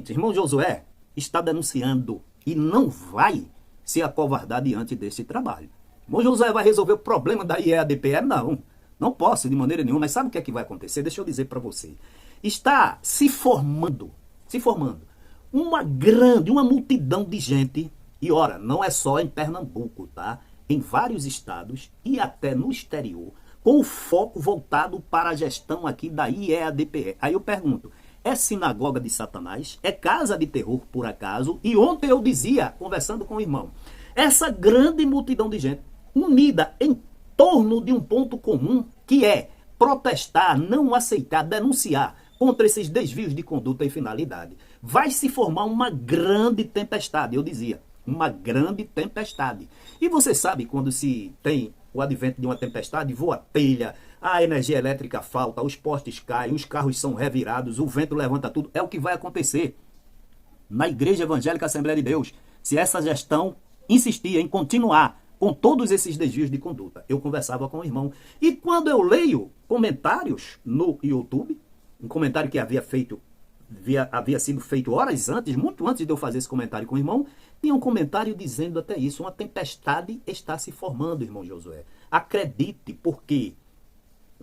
seguinte, irmão Josué está denunciando e não vai se acovardar diante desse trabalho. Irmão Josué vai resolver o problema da IEADPE? Não posso de maneira nenhuma, mas sabe o que é que vai acontecer? Deixa eu dizer para você. Está se formando uma multidão de gente, e ora, não é só em Pernambuco, tá? Em vários estados e até no exterior, com o foco voltado para a gestão aqui da IEADPE. Aí eu pergunto, é sinagoga de Satanás? É casa de terror, por acaso? E ontem eu dizia, conversando com o irmão, essa grande multidão de gente unida em torno de um ponto comum, que é protestar, não aceitar, denunciar contra esses desvios de conduta e finalidade. Vai se formar uma grande tempestade, eu dizia, uma grande tempestade. E você sabe quando se tem o advento de uma tempestade, voa telha, a energia elétrica falta, os postes caem, os carros são revirados, o vento levanta tudo. É o que vai acontecer na Igreja Evangélica Assembleia de Deus, se essa gestão insistir em continuar com todos esses desvios de conduta. Eu conversava com o irmão. E quando eu leio comentários no YouTube, um comentário que havia sido feito horas antes, muito antes de eu fazer esse comentário com o irmão, tinha um comentário dizendo até isso, uma tempestade está se formando, irmão Josué. Acredite, porque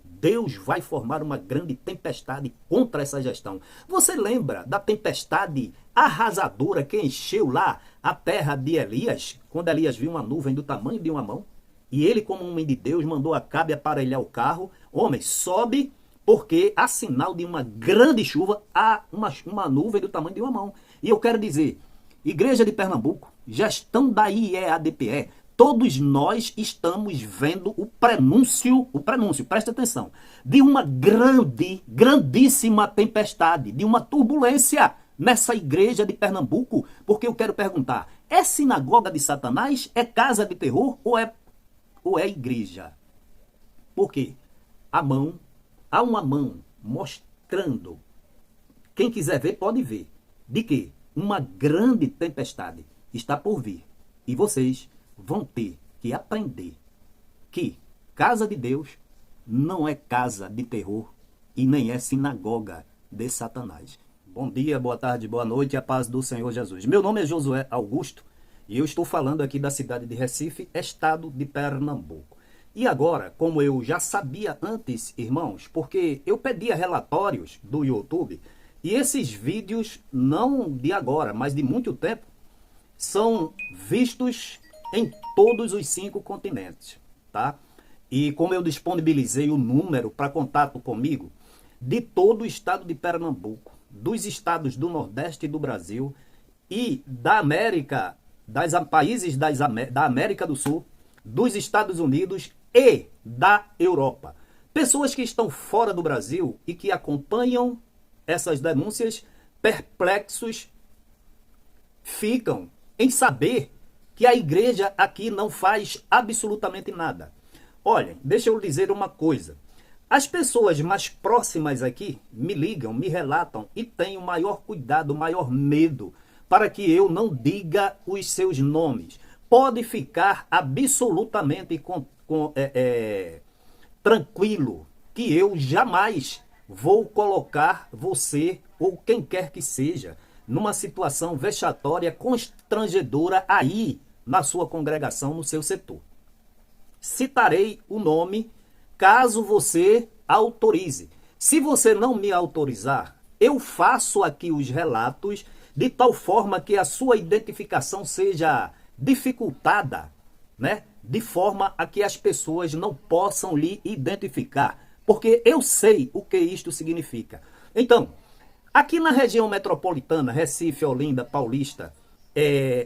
Deus vai formar uma grande tempestade contra essa gestão. Você lembra da tempestade arrasadora que encheu lá a terra de Elias, quando Elias viu uma nuvem do tamanho de uma mão? E ele, como um homem de Deus, mandou Acabe aparelhar o carro. Homem, sobe, porque há sinal de uma grande chuva, há uma nuvem do tamanho de uma mão. E eu quero dizer, Igreja de Pernambuco, gestão da IEADPE, todos nós estamos vendo o prenúncio, presta atenção, de uma grandíssima tempestade, de uma turbulência nessa igreja de Pernambuco, porque eu quero perguntar, é sinagoga de Satanás, é casa de terror ou é igreja? Por quê? Há uma mão mostrando, quem quiser ver pode ver, de que uma grande tempestade está por vir e vocês vão ter que aprender que casa de Deus não é casa de terror e nem é sinagoga de Satanás. Bom dia, boa tarde, boa noite e a paz do Senhor Jesus. Meu nome é Josué Augusto e eu estou falando aqui da cidade de Recife, estado de Pernambuco. E agora, como eu já sabia antes, irmãos, porque eu pedia relatórios do YouTube e esses vídeos, não de agora, mas de muito tempo, são vistos em todos os 5 continentes, tá? E como eu disponibilizei o número para contato comigo, de todo o estado de Pernambuco, dos estados do Nordeste do Brasil e da América, países da América do Sul, dos Estados Unidos e da Europa. Pessoas que estão fora do Brasil e que acompanham essas denúncias, perplexos, ficam em saber que a igreja aqui não faz absolutamente nada. Olhem, deixa eu dizer uma coisa. As pessoas mais próximas aqui me ligam, me relatam e têm o maior cuidado, o maior medo para que eu não diga os seus nomes. Pode ficar absolutamente tranquilo que eu jamais vou colocar você ou quem quer que seja numa situação vexatória, constrangedora aí na sua congregação, no seu setor. Citarei o nome caso você autorize. Se você não me autorizar, eu faço aqui os relatos de tal forma que a sua identificação seja dificultada, né? De forma a que as pessoas não possam lhe identificar, porque eu sei o que isto significa. Então, aqui na região metropolitana, Recife, Olinda, Paulista,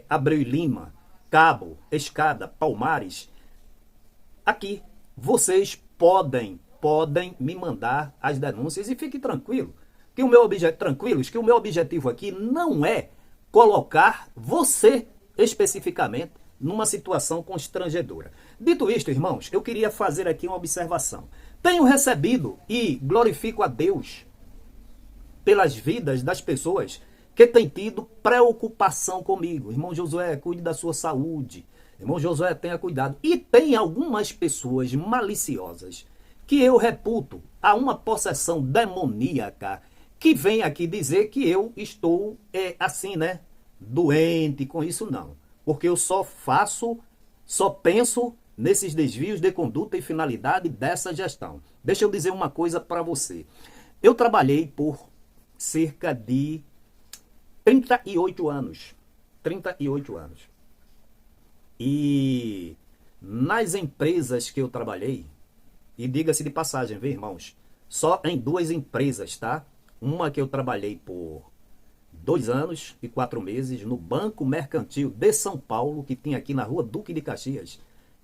Abreu e Lima, Cabo, Escada, Palmares, aqui vocês podem me mandar as denúncias e fique tranquilo, que o meu objetivo aqui não é colocar você especificamente numa situação constrangedora. Dito isto, irmãos, eu queria fazer aqui uma observação. Tenho recebido e glorifico a Deus pelas vidas das pessoas que têm tido preocupação comigo. Irmão Josué, cuide da sua saúde. Irmão Josué, tenha cuidado. E tem algumas pessoas maliciosas que eu reputo a uma possessão demoníaca que vem aqui dizer que eu estou assim, né, doente com isso, não. Porque eu só penso nesses desvios de conduta e finalidade dessa gestão. Deixa eu dizer uma coisa para você. Eu trabalhei por cerca de 38 anos. 38 anos. E nas empresas que eu trabalhei, e diga-se de passagem, viu, irmãos? Só em 2 empresas, tá? Uma que eu trabalhei por 2 anos e 4 meses no Banco Mercantil de São Paulo, que tem aqui na Rua Duque de Caxias,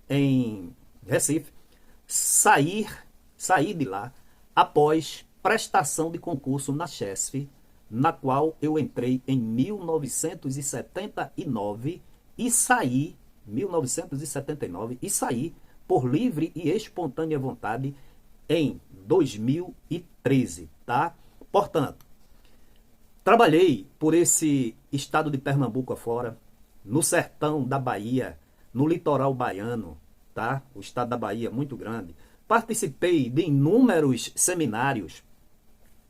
em Recife. Saí de lá após prestação de concurso na Chesf, na qual eu entrei em 1979 e saí, 1979, e saí por livre e espontânea vontade em 2013, tá? Portanto, trabalhei por esse estado de Pernambuco afora, no sertão da Bahia, no litoral baiano, tá? O estado da Bahia é muito grande. Participei de inúmeros seminários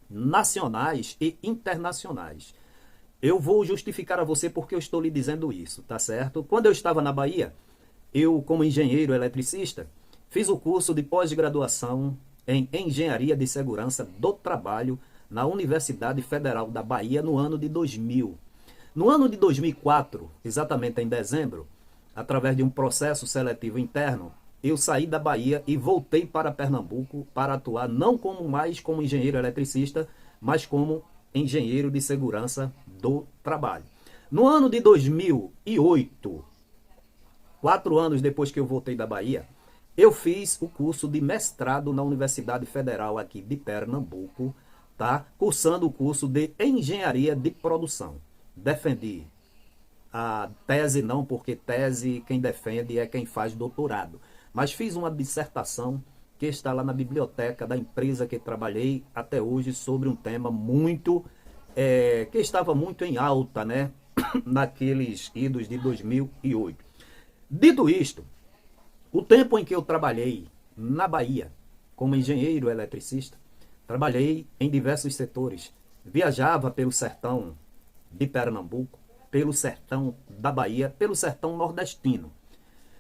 nacionais e internacionais. Eu vou justificar a você porque eu estou lhe dizendo isso, tá certo? Quando eu estava na Bahia, eu, como engenheiro eletricista, fiz o curso de pós-graduação em Engenharia de Segurança do Trabalho na Universidade Federal da Bahia no ano de 2000. No ano de 2004, exatamente em dezembro, através de um processo seletivo interno, eu saí da Bahia e voltei para Pernambuco para atuar não mais como engenheiro eletricista, mas como engenheiro de segurança do trabalho. No ano de 2008, 4 anos depois que eu voltei da Bahia, eu fiz o curso de mestrado na Universidade Federal aqui de Pernambuco, tá? Cursando o curso de Engenharia de Produção. Defendi a tese não, porque tese quem defende é quem faz doutorado. Mas fiz uma dissertação que está lá na biblioteca da empresa que trabalhei até hoje sobre um tema muito, que estava muito em alta, né? Naqueles idos de 2008. Dito isto, o tempo em que eu trabalhei na Bahia como engenheiro eletricista, trabalhei em diversos setores. Viajava pelo sertão de Pernambuco, pelo sertão da Bahia, pelo sertão nordestino.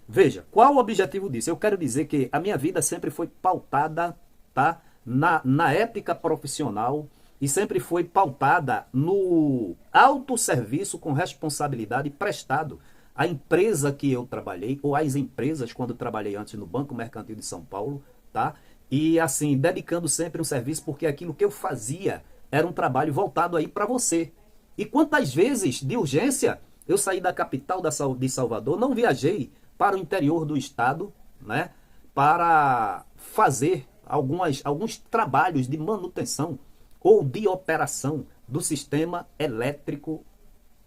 Veja, qual o objetivo disso? Eu quero dizer que a minha vida sempre foi pautada, tá, na ética profissional e sempre foi pautada no autosserviço com responsabilidade prestado à empresa que eu trabalhei, ou às empresas quando trabalhei antes no Banco Mercantil de São Paulo, tá? E assim, dedicando sempre um serviço, porque aquilo que eu fazia era um trabalho voltado aí para você. E quantas vezes, de urgência, eu saí da capital de Salvador, não viajei para o interior do estado, né, para fazer alguns trabalhos de manutenção ou de operação do sistema elétrico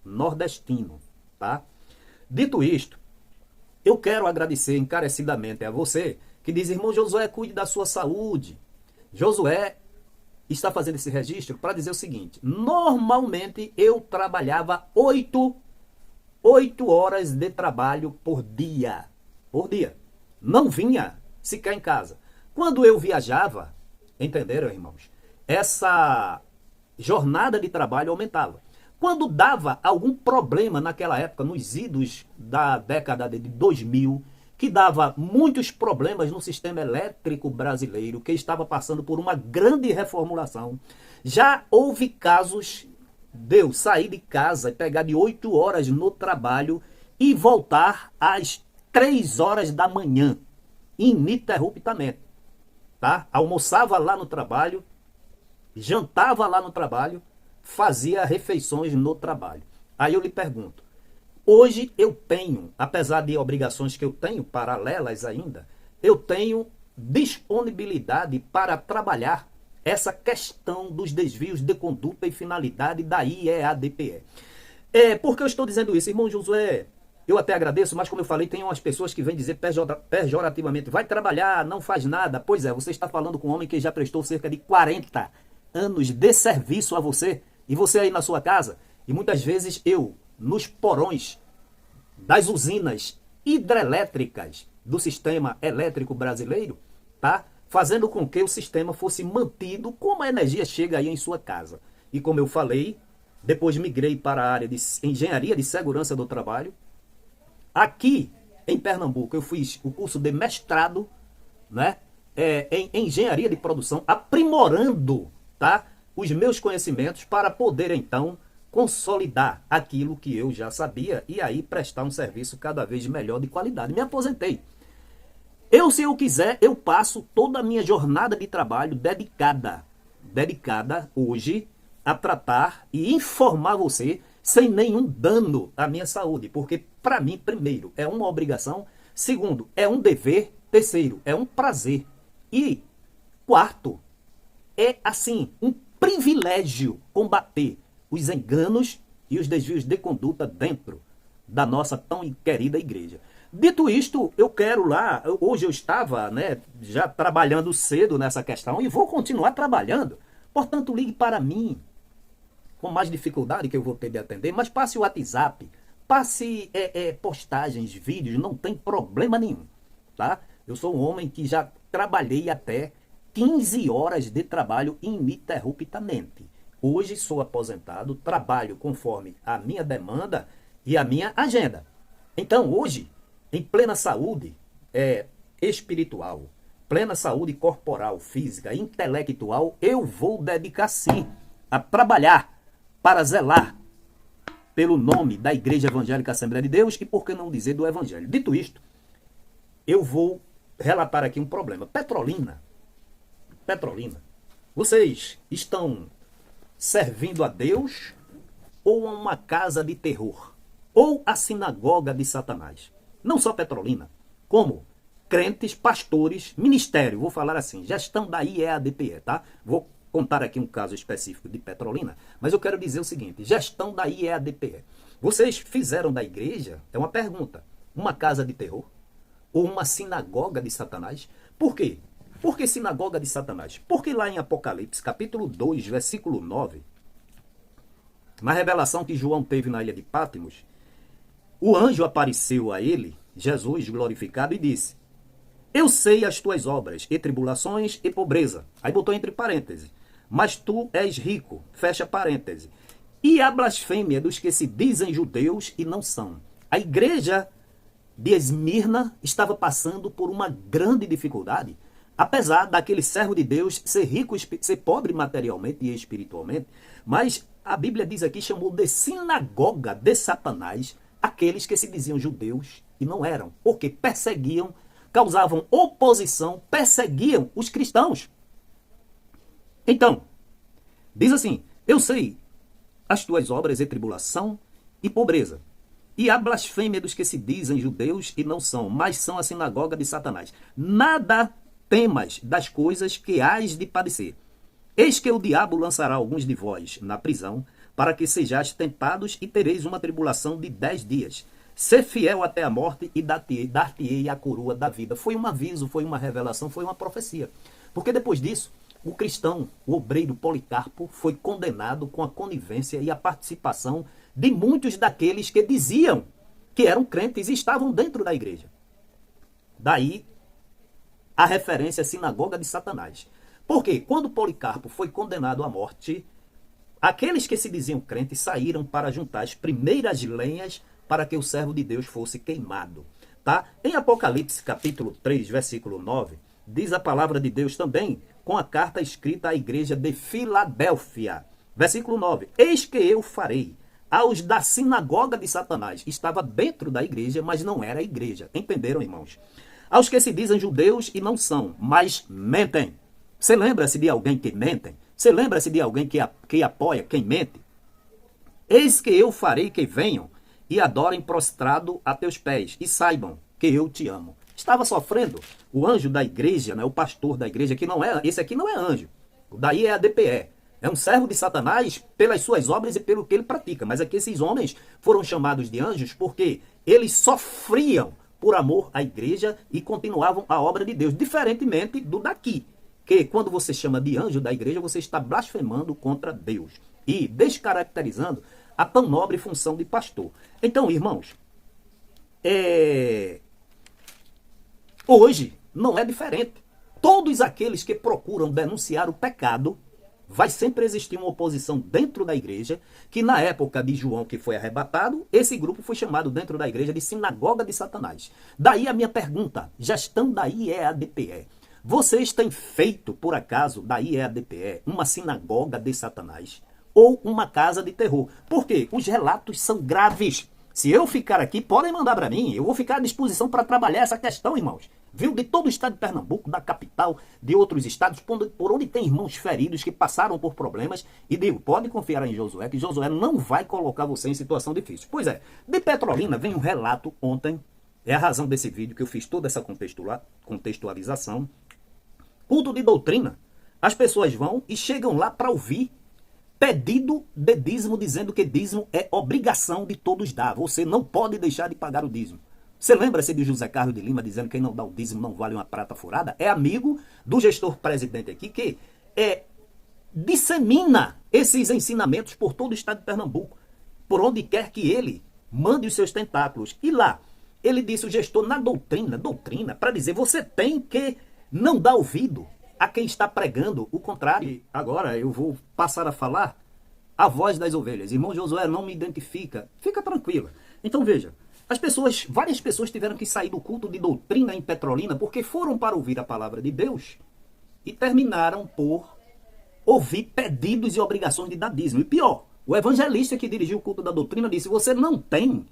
nordestino, tá? Dito isto, eu quero agradecer encarecidamente a você que diz, irmão Josué, cuide da sua saúde. Josué está fazendo esse registro para dizer o seguinte: normalmente eu trabalhava 8 horas de trabalho por dia. Não vinha sequer em casa. Quando eu viajava, entenderam, irmãos? Essa jornada de trabalho aumentava. Quando dava algum problema naquela época, nos idos da década de 2000, que dava muitos problemas no sistema elétrico brasileiro, que estava passando por uma grande reformulação, já houve casos de eu sair de casa e pegar de 8 horas no trabalho e voltar às 3 horas da manhã, ininterruptamente. Tá? Almoçava lá no trabalho, jantava lá no trabalho, fazia refeições no trabalho. Aí eu lhe pergunto, hoje eu tenho, apesar de obrigações que eu tenho, paralelas ainda, eu tenho disponibilidade para trabalhar essa questão dos desvios de conduta e finalidade da IEADPE. Por que eu estou dizendo isso, irmão Josué? Eu até agradeço, mas como eu falei, tem umas pessoas que vêm dizer pejorativamente, vai trabalhar, não faz nada. Pois é, você está falando com um homem que já prestou cerca de 40 anos de serviço a você, e você aí na sua casa, e muitas vezes eu, nos porões das usinas hidrelétricas do sistema elétrico brasileiro, tá? Fazendo com que o sistema fosse mantido como a energia chega aí em sua casa. e como eu falei, depois migrei para a área de engenharia de segurança do trabalho. Aqui em Pernambuco eu fiz o curso de mestrado, né, em engenharia de produção, aprimorando, tá, os meus conhecimentos para poder então consolidar aquilo que eu já sabia e aí prestar um serviço cada vez melhor de qualidade. Me aposentei. Se eu quiser, eu passo toda a minha jornada de trabalho dedicada hoje a tratar e informar você sem nenhum dano à minha saúde, porque para mim, primeiro, é uma obrigação, segundo, é um dever, terceiro, é um prazer e quarto, é assim, um privilégio combater os enganos e os desvios de conduta dentro da nossa tão querida igreja. Dito isto, eu quero lá, hoje eu estava, né, já trabalhando cedo nessa questão e vou continuar trabalhando. Portanto, ligue para mim, com mais dificuldade que eu vou ter de atender, mas passe o WhatsApp, passe postagens, vídeos, não tem problema nenhum, tá? Eu sou um homem que já trabalhei até 15 horas de trabalho ininterruptamente. Hoje sou aposentado, trabalho conforme a minha demanda e a minha agenda. Então, hoje, em plena saúde espiritual, plena saúde corporal, física, intelectual, eu vou dedicar sim a trabalhar para zelar pelo nome da Igreja Evangélica Assembleia de Deus e, por que não dizer, do Evangelho. Dito isto, eu vou relatar aqui um problema. Petrolina, vocês estão servindo a Deus ou a uma casa de terror? Ou a sinagoga de Satanás? Não só Petrolina, como crentes, pastores, ministério, vou falar assim, gestão da IEADPE, tá? Vou contar aqui um caso específico de Petrolina, mas eu quero dizer o seguinte, gestão da IEADPE. Vocês fizeram da igreja, é uma pergunta, uma casa de terror? Ou uma sinagoga de Satanás? Por quê? Por que sinagoga de Satanás? Porque lá em Apocalipse, capítulo 2, versículo 9, na revelação que João teve na ilha de Patmos, o anjo apareceu a ele, Jesus glorificado, e disse: eu sei as tuas obras, e tribulações e pobreza. Aí botou entre parênteses. Mas tu és rico, fecha parêntese. E a blasfêmia dos que se dizem judeus e não são. A igreja de Esmirna estava passando por uma grande dificuldade, apesar daquele servo de Deus ser rico, ser pobre materialmente e espiritualmente, mas a Bíblia diz aqui, chamou de sinagoga de Satanás aqueles que se diziam judeus e não eram, porque perseguiam, causavam oposição, perseguiam os cristãos. Então, diz assim, eu sei as tuas obras e tribulação e pobreza, e a blasfêmia dos que se dizem judeus e não são, mas são a sinagoga de Satanás. Nada temas das coisas que hás de padecer. Eis que o diabo lançará alguns de vós na prisão, para que sejais tentados e tereis uma tribulação de 10 dias. Ser fiel até a morte e dar-te-ei a coroa da vida. Foi um aviso, foi uma revelação, foi uma profecia. Porque depois disso, o cristão, o obreiro Policarpo, foi condenado com a conivência e a participação de muitos daqueles que diziam que eram crentes e estavam dentro da igreja. Daí a referência à sinagoga de Satanás. Porque quando Policarpo foi condenado à morte, aqueles que se diziam crentes saíram para juntar as primeiras lenhas para que o servo de Deus fosse queimado. Tá? Em Apocalipse capítulo 3, versículo 9, diz a palavra de Deus também, com a carta escrita à igreja de Filadélfia. Versículo 9, eis que eu farei aos da sinagoga de Satanás. Estava dentro da igreja, mas não era a igreja. Entenderam, irmãos? Aos que se dizem judeus e não são, mas mentem. Você lembra-se de alguém que mente? Você lembra-se de alguém que apoia quem mente? Eis que eu farei que venham e adorem prostrado a teus pés, e saibam que eu te amo. Estava sofrendo o anjo da igreja, né, o pastor da igreja, que não é, esse aqui não é anjo, daí é a DPE. É um servo de Satanás pelas suas obras e pelo que ele pratica. Mas aqui esses homens foram chamados de anjos porque eles sofriam por amor à igreja e continuavam a obra de Deus, diferentemente do daqui, que quando você chama de anjo da igreja, você está blasfemando contra Deus e descaracterizando a tão nobre função de pastor. Então, irmãos, hoje não é diferente. Todos aqueles que procuram denunciar o pecado vai sempre existir uma oposição dentro da igreja, que na época de João, que foi arrebatado, esse grupo foi chamado dentro da igreja de sinagoga de Satanás. Daí a minha pergunta, gestão da IEADPE. Vocês têm feito, por acaso, da IEADPE uma sinagoga de Satanás ou uma casa de terror? Porque os relatos são graves. Se eu ficar aqui, podem mandar para mim. Eu vou ficar à disposição para trabalhar essa questão, irmãos. Viu? De todo o estado de Pernambuco, da capital, de outros estados, por onde tem irmãos feridos que passaram por problemas. E digo, pode confiar em Josué, que Josué não vai colocar você em situação difícil. Pois é, de Petrolina vem um relato ontem. É a razão desse vídeo que eu fiz toda essa contextualização. Culto de doutrina. As pessoas vão e chegam lá para ouvir pedido de dízimo, dizendo que dízimo é obrigação de todos dar. Você não pode deixar de pagar o dízimo. Você lembra-se de José Carlos de Lima dizendo que quem não dá o dízimo não vale uma prata furada? É amigo do gestor presidente aqui que dissemina esses ensinamentos por todo o estado de Pernambuco, por onde quer que ele mande os seus tentáculos. E lá, ele disse, o gestor, na doutrina, para dizer, você tem que não dar ouvido a quem está pregando o contrário. E agora eu vou passar a falar a voz das ovelhas. Irmão Josué não me identifica. Fica tranquila. Então veja, várias pessoas tiveram que sair do culto de doutrina em Petrolina porque foram para ouvir a palavra de Deus e terminaram por ouvir pedidos e obrigações de dar dízimo. E pior, o evangelista que dirigiu o culto da doutrina disse, você não tem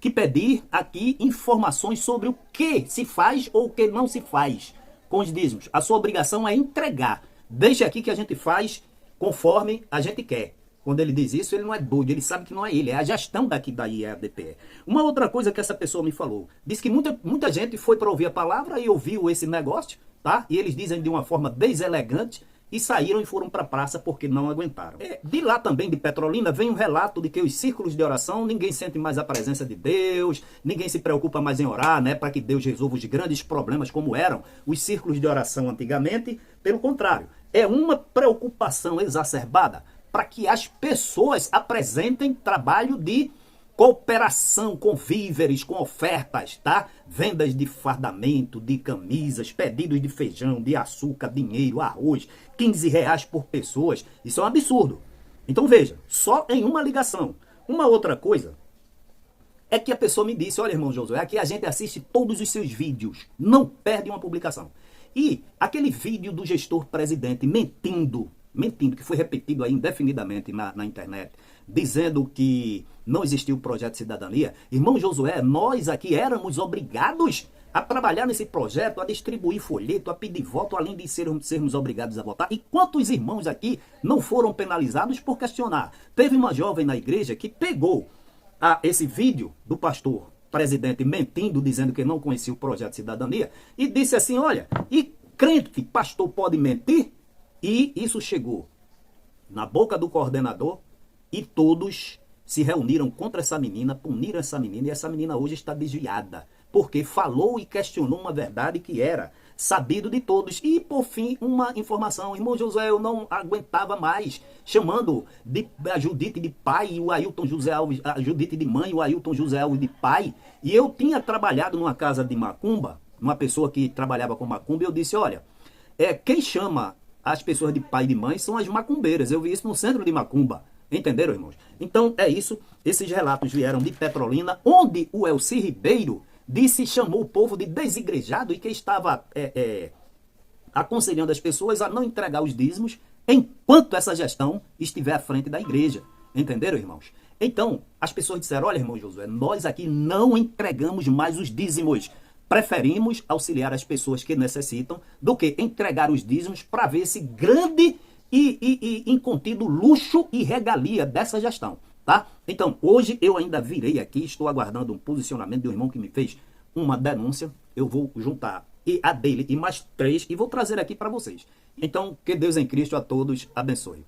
que pedir aqui informações sobre o que se faz ou o que não se faz com os dízimos. A sua obrigação é entregar. Deixa aqui que a gente faz conforme a gente quer. Quando ele diz isso, ele não é doido, ele sabe que não é ele, é a gestão daqui da IEADPE. Uma outra coisa que essa pessoa me falou, disse que muita gente foi para ouvir a palavra e ouviu esse negócio, tá? E eles dizem de uma forma deselegante e saíram e foram para a praça porque não aguentaram. De lá também, de Petrolina, vem um relato de que os círculos de oração, ninguém sente mais a presença de Deus, ninguém se preocupa mais em orar, né, para que Deus resolva os grandes problemas como eram os círculos de oração antigamente. Pelo contrário, é uma preocupação exacerbada para que as pessoas apresentem trabalho de cooperação com víveres, com ofertas, tá? Vendas de fardamento, de camisas, pedidos de feijão, de açúcar, dinheiro, arroz, R$15 por pessoas. Isso é um absurdo. Então veja, só em uma ligação. Uma outra coisa é que a pessoa me disse, olha, irmão Josué, aqui a gente assiste todos os seus vídeos, não perde uma publicação. E aquele vídeo do gestor presidente mentindo, que foi repetido aí indefinidamente na internet, dizendo que não existia o projeto de cidadania. Irmão Josué, nós aqui éramos obrigados a trabalhar nesse projeto, a distribuir folheto, a pedir voto, além de sermos obrigados a votar. E quantos irmãos aqui não foram penalizados por questionar? Teve uma jovem na igreja que pegou esse vídeo do pastor presidente mentindo, dizendo que não conhecia o projeto de cidadania, e disse assim, olha, e crente, pastor pode mentir? E isso chegou na boca do coordenador e todos se reuniram contra essa menina, puniram essa menina, e essa menina hoje está desviada, porque falou e questionou uma verdade que era sabido de todos. E, por fim, uma informação. Irmão Josué, eu não aguentava mais, chamando a Judite de pai e o Ailton José Alves, a Judite de mãe e o Ailton José Alves de pai. E eu tinha trabalhado numa casa de macumba, uma pessoa que trabalhava com macumba, e eu disse, olha, quem chama as pessoas de pai e de mãe são as macumbeiras. Eu vi isso no centro de macumba. Entenderam, irmãos? Então, é isso. Esses relatos vieram de Petrolina, onde o Elci Ribeiro chamou o povo de desigrejado e que estava aconselhando as pessoas a não entregar os dízimos enquanto essa gestão estiver à frente da igreja. Entenderam, irmãos? Então, as pessoas disseram, olha, irmão Josué, nós aqui não entregamos mais os dízimos. Preferimos auxiliar as pessoas que necessitam do que entregar os dízimos para ver esse grande e incontido luxo e regalia dessa gestão, tá? Então, hoje eu ainda virei aqui, estou aguardando um posicionamento de um irmão que me fez uma denúncia. Eu vou juntar a dele e mais 3 e vou trazer aqui para vocês. Então, que Deus em Cristo a todos abençoe.